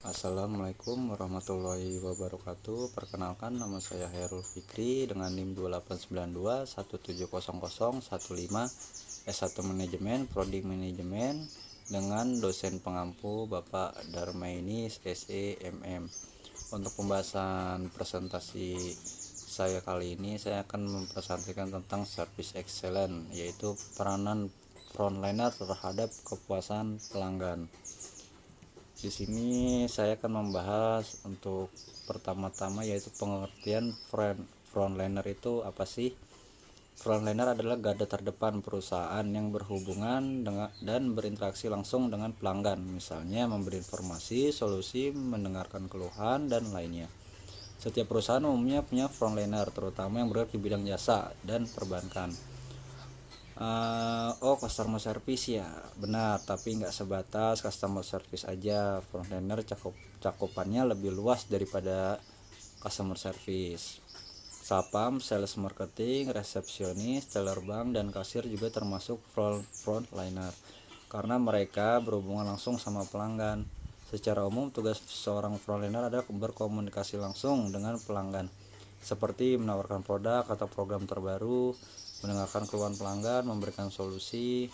Assalamualaikum warahmatullahi wabarakatuh. Perkenalkan, nama saya Herul Fikri dengan NIM 2892170015 S1 Manajemen, Prodi Manajemen, dengan dosen pengampu Bapak Darmaini SE MM. Untuk pembahasan presentasi saya kali ini, saya akan mempresentasikan tentang service excellence, yaitu peranan frontliner terhadap kepuasan pelanggan. Di sini saya akan membahas untuk pertama-tama yaitu pengertian frontliner itu apa sih? Frontliner adalah garda terdepan perusahaan yang berhubungan dengan dan berinteraksi langsung dengan pelanggan, misalnya memberi informasi, solusi, mendengarkan keluhan, dan lainnya. Setiap perusahaan umumnya punya frontliner, terutama yang bergerak di bidang jasa dan perbankan. Customer service ya benar, tapi nggak sebatas customer service aja. Frontliner cakupannya lebih luas daripada customer service. Sapam, sales marketing, resepsionis, teller bank, dan kasir juga termasuk frontliner karena mereka berhubungan langsung sama pelanggan. Secara umum, tugas seorang frontliner adalah berkomunikasi langsung dengan pelanggan, seperti menawarkan produk atau program terbaru, mendengarkan keluhan pelanggan, memberikan solusi,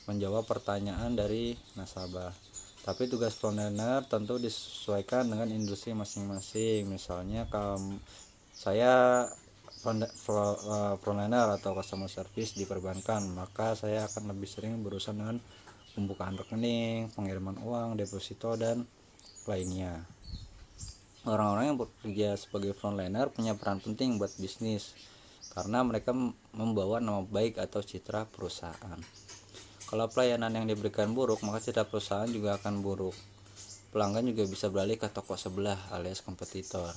menjawab pertanyaan dari nasabah. Tapi tugas frontliner tentu disesuaikan dengan industri masing-masing. Misalnya saya frontliner atau customer service di perbankan, maka saya akan lebih sering berurusan dengan pembukaan rekening, pengiriman uang, deposito, dan lainnya. Orang-orang yang bekerja sebagai frontliner punya peran penting buat bisnis karena mereka membawa nama baik atau citra perusahaan. Kalau pelayanan yang diberikan buruk, maka citra perusahaan juga akan buruk. Pelanggan juga bisa beralih ke toko sebelah alias kompetitor.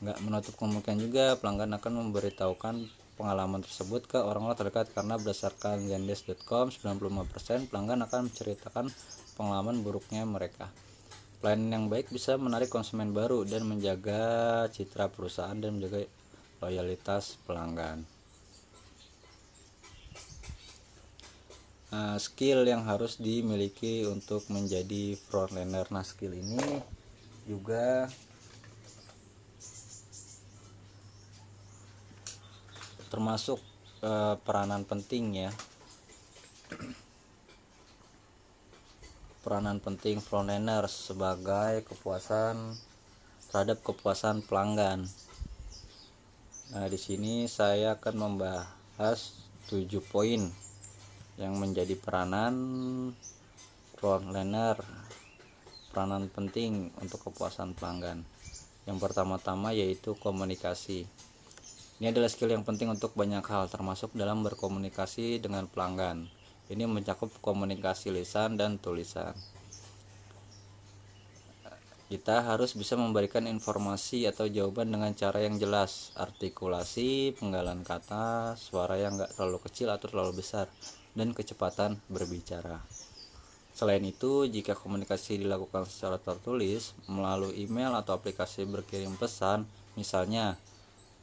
Nggak menutup kemungkinan juga pelanggan akan memberitahukan pengalaman tersebut ke orang-orang terdekat, karena berdasarkan zendesk.com 95% pelanggan akan menceritakan pengalaman buruknya mereka. Pelayanan yang baik bisa menarik konsumen baru dan menjaga citra perusahaan dan menjaga loyalitas pelanggan. Skill yang harus dimiliki untuk menjadi frontliner. Skill ini juga termasuk peranan penting ya. Peranan penting frontliner sebagai terhadap kepuasan pelanggan. Di sini saya akan membahas 7 poin yang menjadi peranan frontliner, peranan penting untuk kepuasan pelanggan. Yang pertama-tama yaitu komunikasi. Ini adalah skill yang penting untuk banyak hal, termasuk dalam berkomunikasi dengan pelanggan. Ini mencakup komunikasi lisan dan tulisan. Kita harus bisa memberikan informasi atau jawaban dengan cara yang jelas, artikulasi, penggalan kata, suara yang nggak terlalu kecil atau terlalu besar, dan kecepatan berbicara. Selain itu, jika komunikasi dilakukan secara tertulis melalui email atau aplikasi berkirim pesan misalnya,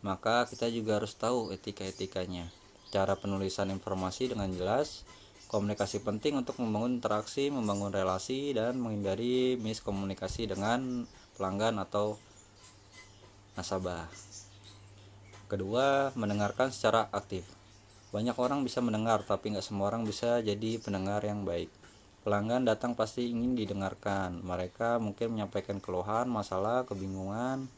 maka kita juga harus tahu etika-etikanya. Cara penulisan informasi dengan jelas. Komunikasi penting untuk membangun interaksi, membangun relasi, dan menghindari miskomunikasi dengan pelanggan atau nasabah. Kedua, mendengarkan secara aktif. Banyak orang bisa mendengar, tapi nggak semua orang bisa jadi pendengar yang baik. Pelanggan datang pasti ingin didengarkan. Mereka mungkin menyampaikan keluhan, masalah, kebingungan,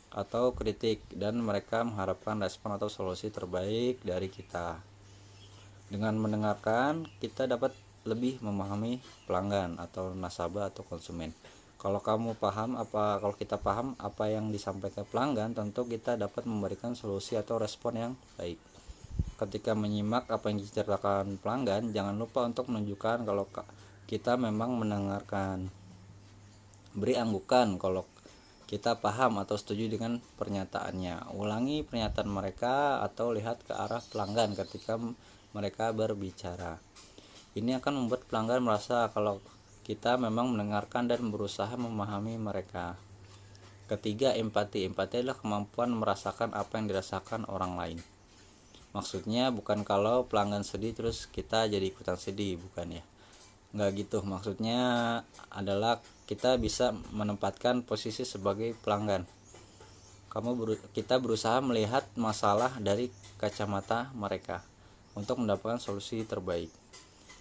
atau kritik, dan mereka mengharapkan respon atau solusi terbaik dari kita. Dengan mendengarkan, kita dapat lebih memahami pelanggan atau nasabah atau konsumen. Kalau kita paham apa yang disampaikan pelanggan, tentu kita dapat memberikan solusi atau respon yang baik. Ketika menyimak apa yang diceritakan pelanggan, jangan lupa untuk menunjukkan kalau kita memang mendengarkan. Beri anggukan kalau kita paham atau setuju dengan pernyataannya. Ulangi pernyataan mereka atau lihat ke arah pelanggan ketika mereka berbicara. Ini akan membuat pelanggan merasa kalau kita memang mendengarkan dan berusaha memahami mereka. Ketiga, empati. Empati adalah kemampuan merasakan apa yang dirasakan orang lain. Maksudnya bukan kalau pelanggan sedih terus kita jadi ikutan sedih, bukan ya. Nggak gitu. Maksudnya adalah kita bisa menempatkan posisi sebagai pelanggan. Kita berusaha melihat masalah dari kacamata mereka untuk mendapatkan solusi terbaik.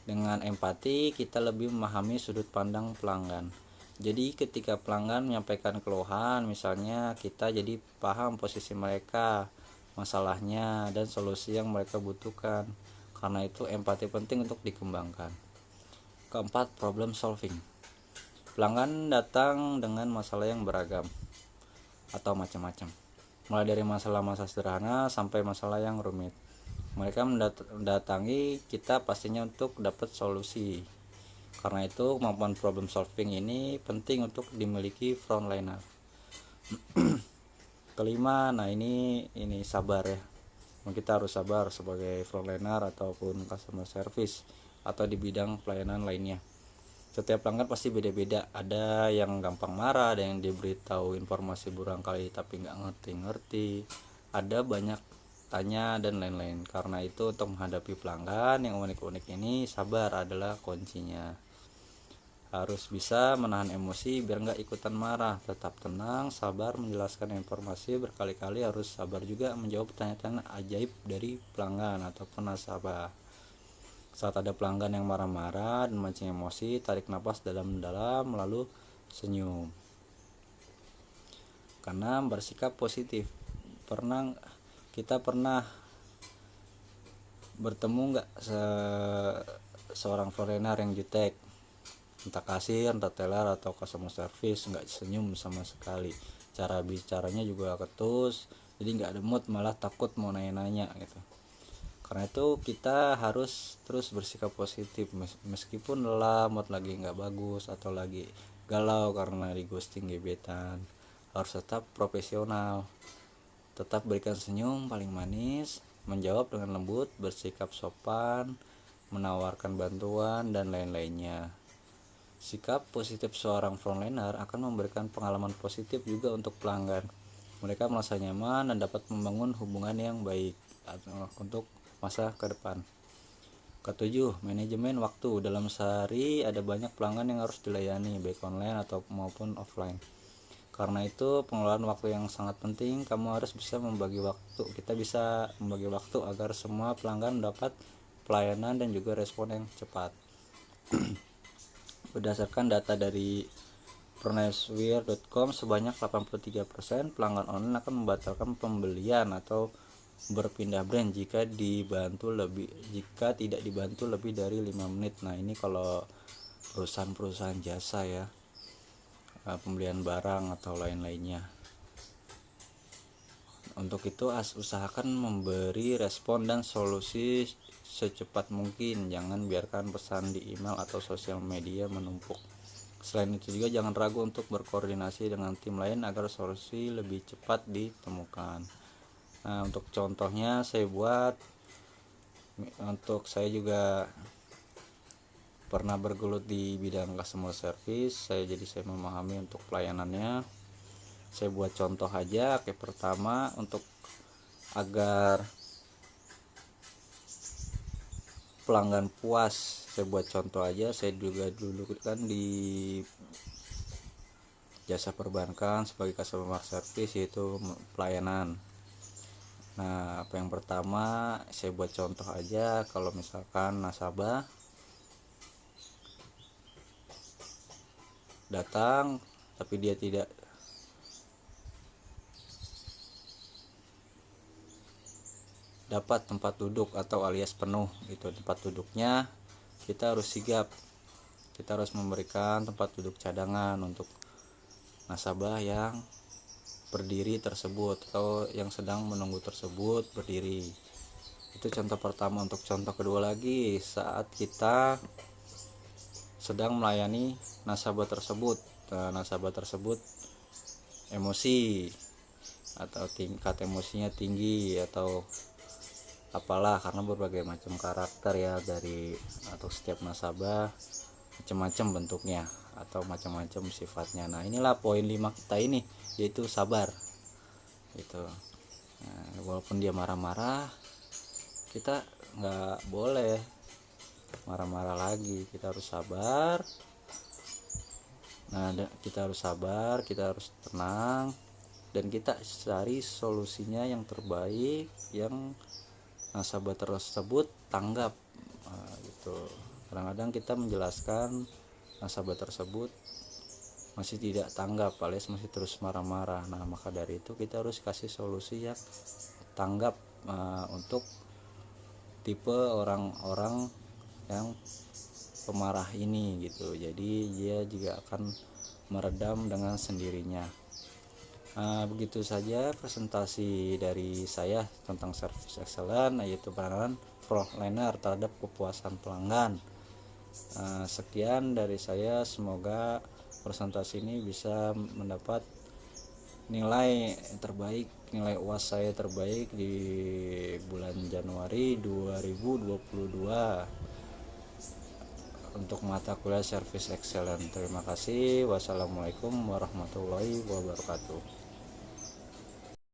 Dengan empati, kita lebih memahami sudut pandang pelanggan. Jadi ketika pelanggan menyampaikan keluhan, misalnya kita jadi paham posisi mereka, masalahnya, dan solusi yang mereka butuhkan. Karena itu empati penting untuk dikembangkan. Keempat, problem solving. Pelanggan datang dengan masalah yang beragam atau macam-macam, mulai dari masalah-masalah sederhana sampai masalah yang rumit. Mereka mendatangi kita pastinya untuk dapat solusi. Karena itu kemampuan problem solving ini penting untuk dimiliki frontliner. Kelima, nah ini sabar ya. Kita harus sabar sebagai frontliner ataupun customer service atau di bidang pelayanan lainnya. Setiap pelanggan pasti beda-beda. Ada yang gampang marah, ada yang diberitahu informasi barangkali tapi nggak ngerti-ngerti, ada banyak tanya dan lain-lain. Karena itu untuk menghadapi pelanggan yang unik-unik ini, sabar adalah kuncinya. Harus bisa menahan emosi biar nggak ikutan marah, tetap tenang, sabar menjelaskan informasi berkali-kali, harus sabar juga menjawab pertanyaan ajaib dari pelanggan ataupun nasabah. Saat ada pelanggan yang marah-marah dan mancing emosi, tarik nafas dalam-dalam lalu senyum. Karena bersikap positif. Kita pernah bertemu nggak seorang foreigner yang jutek, entah kasir, entah teller atau customer service, nggak senyum sama sekali. Cara bicaranya juga ketus, jadi nggak ada mood, malah takut mau nanya-nanya gitu. Karena itu kita harus terus bersikap positif meskipun lelah, mood lagi nggak bagus atau lagi galau karena di ghosting, gebetan. Harus tetap profesional, tetap berikan senyum paling manis, menjawab dengan lembut, bersikap sopan, menawarkan bantuan dan lain-lainnya. Sikap positif seorang frontliner akan memberikan pengalaman positif juga untuk pelanggan. Mereka merasa nyaman dan dapat membangun hubungan yang baik untuk masa ke depan. Ketujuh, manajemen waktu. Dalam sehari ada banyak pelanggan yang harus dilayani, baik online atau maupun offline. Karena itu pengelolaan waktu yang sangat penting. Kamu harus bisa membagi waktu. Kita bisa membagi waktu agar semua pelanggan dapat pelayanan dan juga respon yang cepat. Berdasarkan data dari pronewswear.com, sebanyak 83% pelanggan online akan membatalkan pembelian atau berpindah brand jika tidak dibantu lebih dari 5 menit. Nah, ini kalau perusahaan jasa ya, pembelian barang atau lain-lainnya. Untuk itu usahakan memberi respon dan solusi secepat mungkin. Jangan biarkan pesan di email atau sosial media menumpuk. Selain itu juga jangan ragu untuk berkoordinasi dengan tim lain agar solusi lebih cepat ditemukan. Nah, untuk contohnya saya juga pernah bergelut di bidang customer service. Saya memahami untuk pelayanannya. Saya buat contoh aja. Kayak pertama, untuk agar pelanggan puas, saya buat contoh aja. Saya juga dulu kan di jasa perbankan sebagai customer service, yaitu pelayanan. Nah, apa yang pertama saya buat contoh aja, kalau misalkan nasabah datang tapi dia tidak dapat tempat duduk atau alias penuh gitu tempat duduknya, kita harus sigap. Kita harus memberikan tempat duduk cadangan untuk nasabah yang berdiri tersebut atau yang sedang menunggu tersebut berdiri. Itu contoh pertama. Untuk contoh kedua lagi, saat kita sedang melayani nasabah tersebut, nasabah tersebut emosi atau tingkat emosinya tinggi atau apalah, karena berbagai macam karakter ya dari atau setiap nasabah macam-macam bentuknya atau macam-macam sifatnya. Nah, inilah poin 5 kita ini, yaitu sabar gitu. Nah, walaupun dia marah-marah, kita nggak boleh marah-marah lagi, kita harus sabar, Nah, kita harus sabar, kita harus tenang, dan kita cari solusinya yang terbaik yang nasabah tersebut tanggap. Nah, gitu. Kadang-kadang kita menjelaskan, nasabah tersebut masih tidak tanggap alias masih terus marah-marah. Nah, maka dari itu kita harus kasih solusi yang tanggap untuk tipe orang-orang yang pemarah ini gitu. Jadi dia juga akan meredam dengan sendirinya. Nah, begitu saja presentasi dari saya tentang service excellent, yaitu penanganan frontliner terhadap kepuasan pelanggan. Sekian dari saya, semoga presentasi ini bisa mendapat nilai terbaik, nilai UAS saya terbaik di bulan Januari 2022 untuk mata kuliah Service Excellent. Terima kasih. Wassalamualaikum warahmatullahi wabarakatuh.